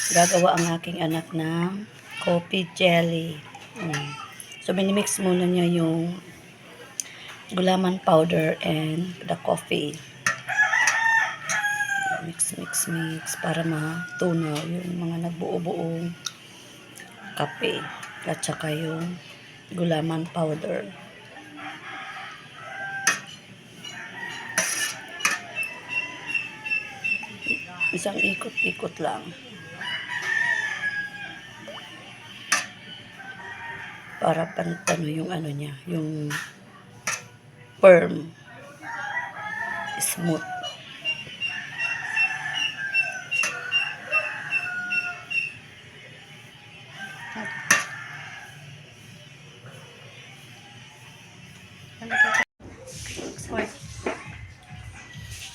Gagawa ang aking anak ng coffee jelly. So, minimix muna niya yung gulaman powder and the coffee. Mix para matunaw yung mga nagbuo-buong kape at saka yung gulaman powder. Isang ikot-ikot lang para pantano yung ano niya, yung firm, smooth.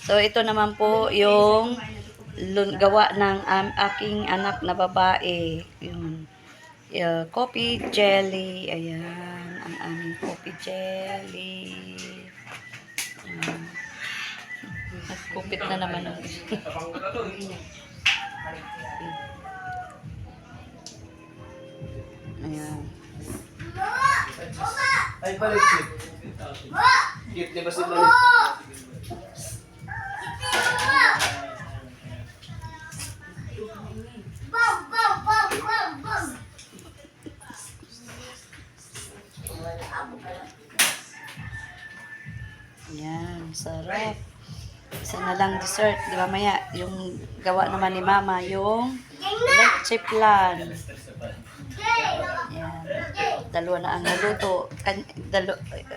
So, ito naman po yung gawa ng aking anak na babae. Yung coffee jelly. Ayan, ang aming coffee jelly. Nagkupit na naman. Ayan. Ay, balik. Cute, di ba si balik? Ayan, sarap. Isa na lang dessert. Di ba maya, yung gawa naman ni mama, yung leche flan. Ayan. Dalawa na ang naluto.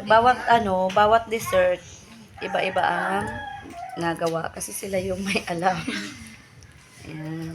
Bawat dessert, iba-iba ang nagawa. Kasi sila yung may alam. Ayan.